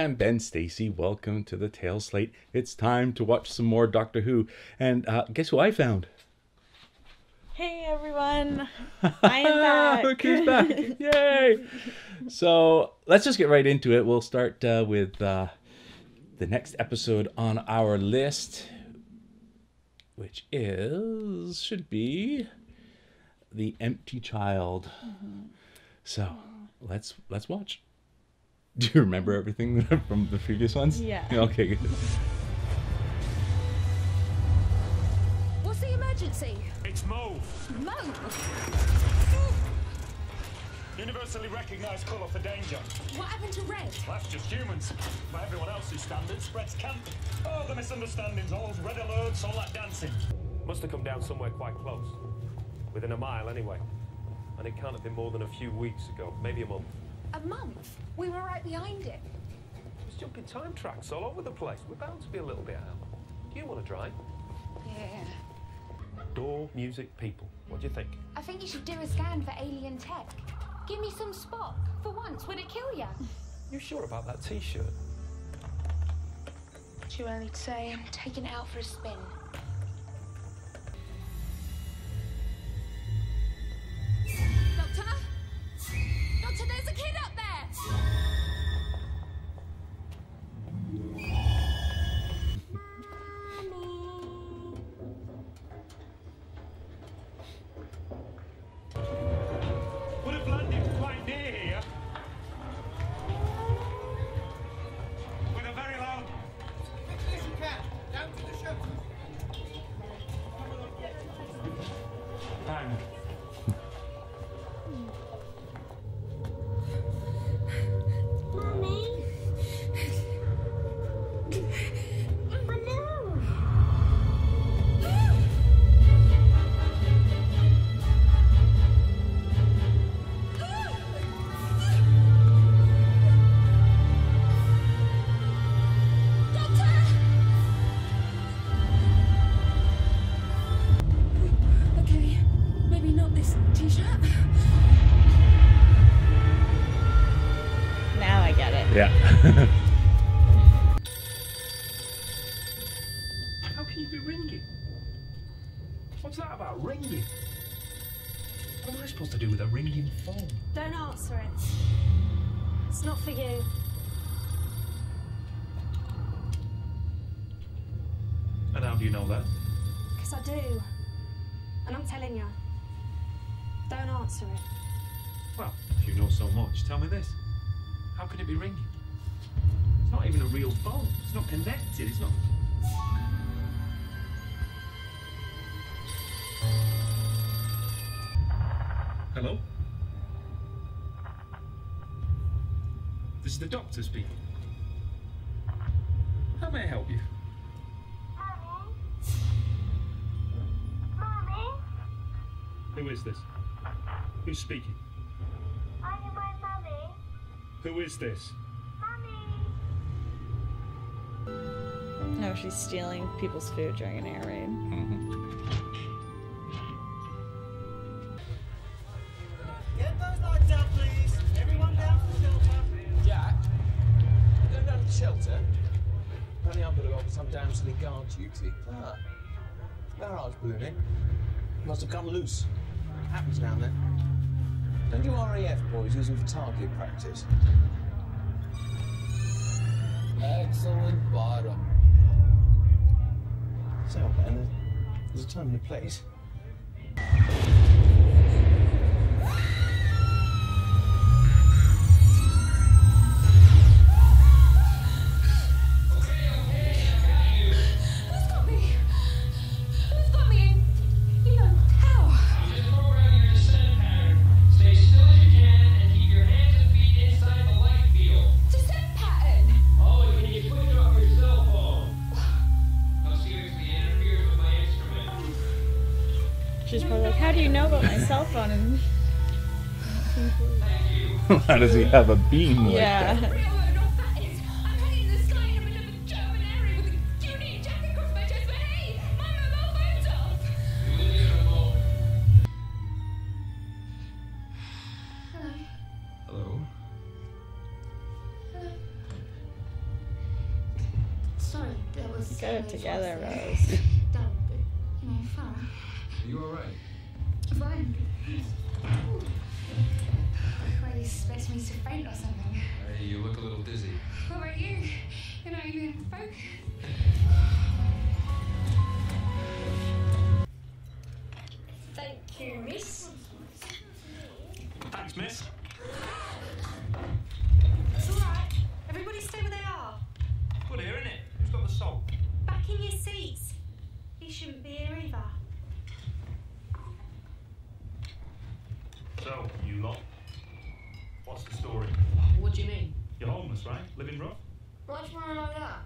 and Ben Stacey. Welcome to the Tailslate. It's time to watch some more Doctor Who. And guess who I found? Hey everyone, I am back. Look who's back. Yay! So let's just get right into it. We'll start with the next episode on our list, which should be The Empty Child. So let's watch. Do you remember everything from the previous ones? Yeah. Okay, good. What's the emergency? It's mauve. Mauve? Universally recognized colour for danger. What happened to red? That's just humans. By everyone else's standards, spreads camp. Oh, the misunderstandings, all those red alerts, all that dancing. Must have come down somewhere quite close. Within a mile, anyway. And it can't have been more than a few weeks ago, maybe a month. A month? We were right behind it. There's jumping time tracks all over the place. We're bound to be a little bit out. Do you want to drive? Yeah. Door, music, people. What do you think? I think you should do a scan for alien tech. Give me some Spock. For once, would it kill you? You sure about that t-shirt? Too early to say. I'm taking it out for a spin. Doctor? Doctor, there's a kid up there! Would have landed quite near here. With a very loud... Quickly as you can, down to the shelter. bang. Mommy? Okay, maybe not this t-shirt. Now I get it. Yeah. How can you be ringing? What's that about, ringing? What am I supposed to do with a ringing phone? Don't answer it. It's not for you. And how do you know that? Because I do. And I'm telling you. Don't answer it. Well, if you know so much, tell me this. How can it be ringing? It's not even a real phone. It's not connected. It's not... Hello? This is the doctor speaking. How may I help you? Mommy? Who is this? Who's speaking? Are you my mummy? Who is this? Mummy? No, she's stealing people's food during an air raid. Get those lights out, please. Everyone down to the shelter. Jack, you going down to the shelter? Apparently I've got to go up with some damn silly guard duty. Ah, barrage ballooning. Must have come loose. Happens down there. Don't you RAF boys use them for target practice? Excellent, Byron. So, Ben, there's a time and a place. Who's got me? Who's got me in? You know, how? Just program your descent pattern. Stay still as you can and keep your hands and feet inside the light field. Descent pattern. Oh, and can you put it off your cell phone? How seriously it interferes with my instrument. She's probably like, how do you know about my cell phone? And How does he have a beam like yeah. that? Real or not, that is. I'm hanging in the sky in the middle of a German area with a Union Jack across my chest, but hey, my mobile phone's off. Hello. Hello? Hello. sorry, that was. Go together, Rose. Rose. Don't be, fun. Are you alright? Fine. Were you expecting me to faint or something? Hey, you look a little dizzy. What about you? You're not even focused. Thank you, miss. Thanks, miss. It's all right. Everybody stay where they are. Good here, innit? Who's got the salt? Back in your seats. He shouldn't be here either. So, you lot, what's the story? What do you mean? You're homeless, right? Living rough? Why do you want to know that?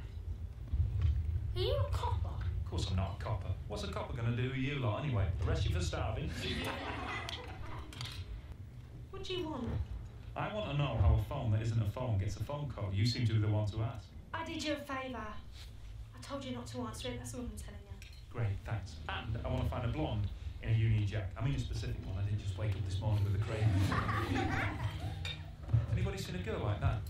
Are you a copper? Of course I'm not a copper. What's a copper gonna do with you lot anyway? Arrest you for starving? What do you want? I want to know how a phone that isn't a phone gets a phone call. You seem to be the one to ask. I did you a favour. I told you not to answer it, that's all I'm telling you. Great, thanks. And I want to find a blonde in a uni jack. I mean a specific one. I didn't just wake up this morning with a craving. Anybody seen a girl like that?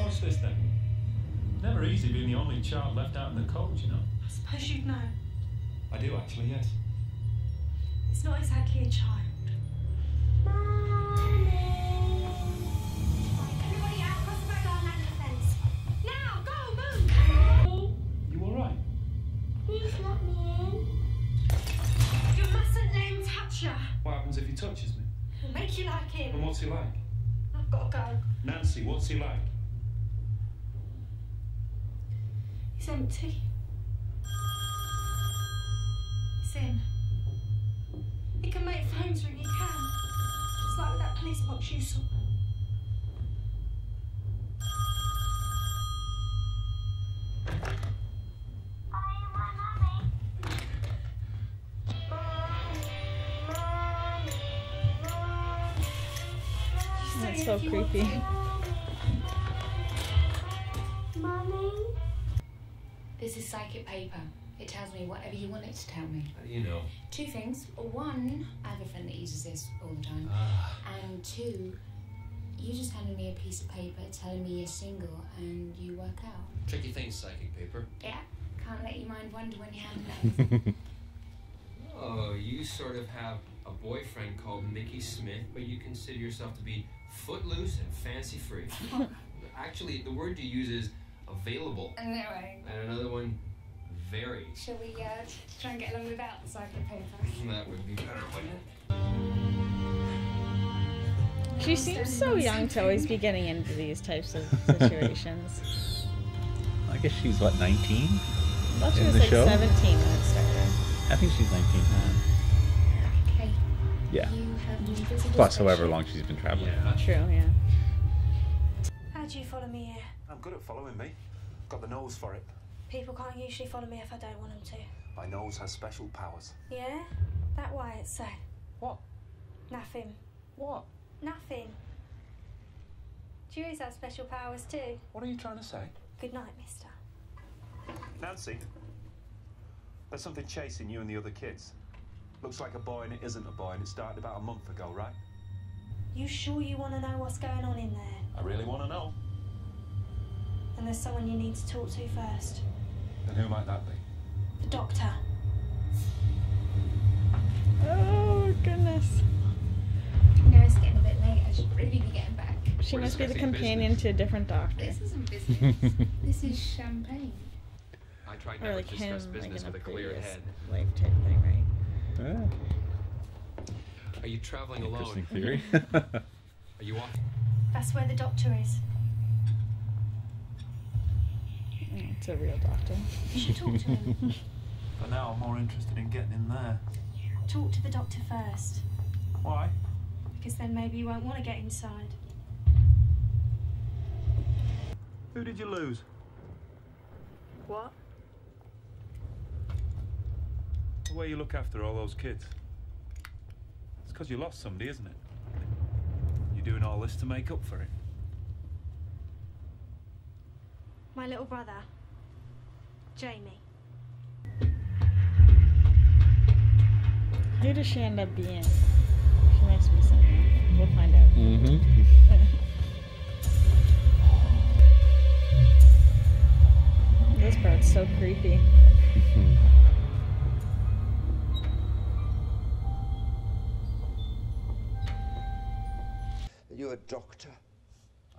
What's this then? Never easy being the only child left out in the cold, you know. I suppose you'd know. I do actually, yes. It's not exactly a child. Everybody out across the road on land defence. Now, go, move! You alright? Please let me in. You mustn't let him touch you. What happens if he touches me? It'll make you like And him. what's he like? I've got to go. Nancy, what's he like? It's empty. It's him. He can make phones when he can. Just like with that police box you saw. Are you my mummy? That's so creepy. Mummy? This is psychic paper. It tells me whatever you want it to tell me. How do you know? Two things. One, I have a friend that uses this all the time. And two, you just handed me a piece of paper telling me you're single and you work out. Tricky thing, psychic paper. Yeah, can't let your mind wander when you're handing it. Oh, you sort of have a boyfriend called Mickey Smith, but you consider yourself to be footloose and fancy-free. Actually, the word you use is available. No way. And another one, very. Shall we try and get along without the psychic paper? That would be better, wouldn't it? She seems so young to always be getting into these types of situations. I guess she's what, 19? I thought she In was the like show? 17 when it started. I think she's 19 now. Okay. Yeah. You have an invisible Plus however spreadsheet. long she's been traveling. True, yeah. How'd you follow me here? I'm good at following me. Got the nose for it. People can't usually follow me if I don't want them to. My nose has special powers. Yeah? That why it's so. What? Nothing. What? Nothing. Juries have special powers too. What are you trying to say? Good night, mister. Nancy, there's something chasing you and the other kids. Looks like a boy and it isn't a boy, and it started about a month ago, right? You sure you want to know what's going on in there? I really want to know. And there's someone you need to talk to first. And who might that be? The doctor. Oh, goodness. No, it's getting a bit late. I should really be getting back. She We're must be the discussing companion business. to a different doctor. This isn't business. This is champagne. I tried Or never like to him, discuss like business in a with a clear previous head. life type thing, right? Ah, Are you traveling interesting alone? theory. Are you off? That's where the doctor is. It's a real doctor. You should talk to him. For now, I'm more interested in getting in there. Talk to the doctor first. Why? Because then maybe you won't want to get inside. Who did you lose? What? The way you look after all those kids. It's because you lost somebody, isn't it? You're doing all this to make up for it. My little brother. Jamie. Who does she end up being? She makes me something. We'll find out. Mm-hmm. This part's so creepy. Are you a doctor?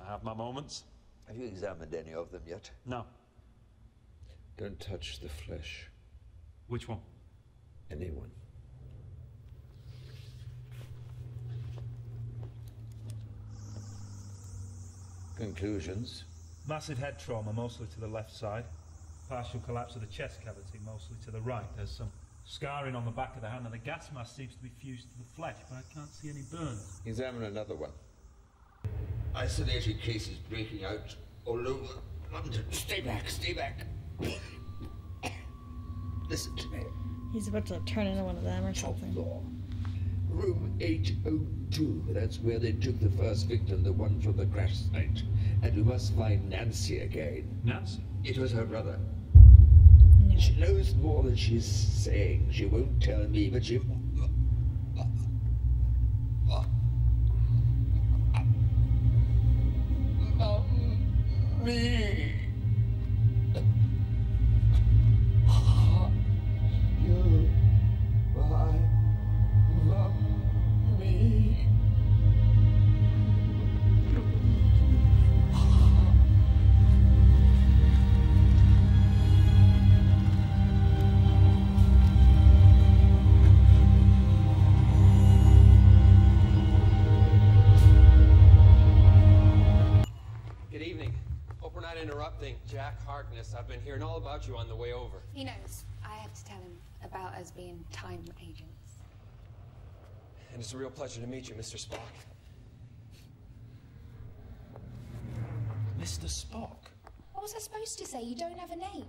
I have my moments. Have you examined any of them yet? No. Don't touch the flesh. Which one? Anyone. Conclusions? Massive head trauma, mostly to the left side. Partial collapse of the chest cavity, mostly to the right. There's some scarring on the back of the hand, and the gas mask seems to be fused to the flesh, but I can't see any burns. Examine another one. Isolated cases breaking out all over London. Stay back, stay back. Listen to me. He's about to turn into one of them or something. Floor. Room 802. That's where they took the first victim, the one from the crash site. And we must find Nancy again. Nancy? It was her brother. No. She knows more than she's saying. She won't tell me, but she... Me. You, my mommy. Good evening. Hope we're not interrupting. Jack Harkness, I've been hearing all about you on the way over. He knows. I have to tell him about us being time agents. And it's a real pleasure to meet you, Mr. Spock. Mr. Spock? What was I supposed to say? You don't have a name.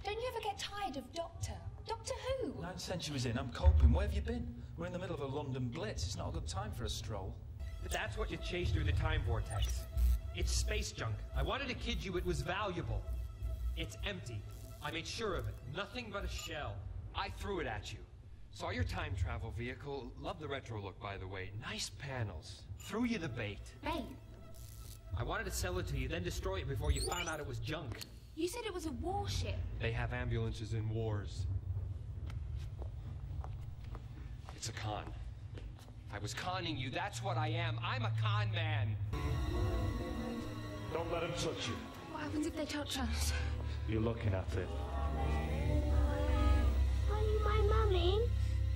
Don't you ever get tired of Doctor? Doctor who? 9 centuries in, I'm coping. Where have you been? We're in the middle of a London blitz. It's not a good time for a stroll. But that's what you chase through the time vortex. It's space junk. I wanted to kid you it was valuable. It's empty. I made sure of it. Nothing but a shell. I threw it at you. Saw your time travel vehicle. Love the retro look, by the way. Nice panels. Threw you the bait. Bait? I wanted to sell it to you, then destroy it before you found out it was junk. You said it was a warship. They have ambulances in wars. It's a con. I was conning you. That's what I am. I'm a con man. Don't let him touch you. What happens if they touch us? You're looking at it. Are you my mummy?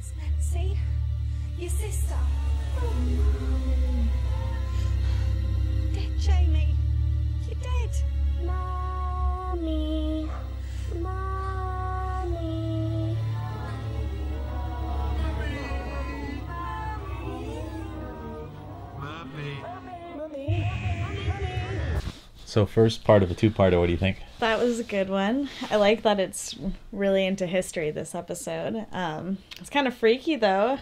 It's Nancy. Your sister. Dead, Jamie. You're dead. Mommy. Mommy. So first part of a two-parter, what do you think? That was a good one. I like that it's really into history, this episode. It's kind of freaky, though.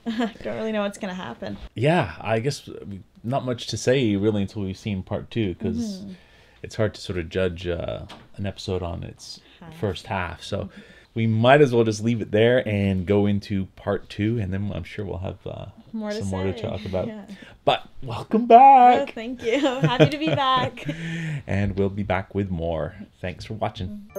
I don't really know what's going to happen. Yeah, I guess not much to say really until we've seen part two, because it's hard to sort of judge an episode on its first half. So we might as well just leave it there and go into part two, and then I'm sure we'll have some more to talk about. Yeah. But welcome back. Oh, thank you. Happy to be back. And we'll be back with more. Thanks for watching.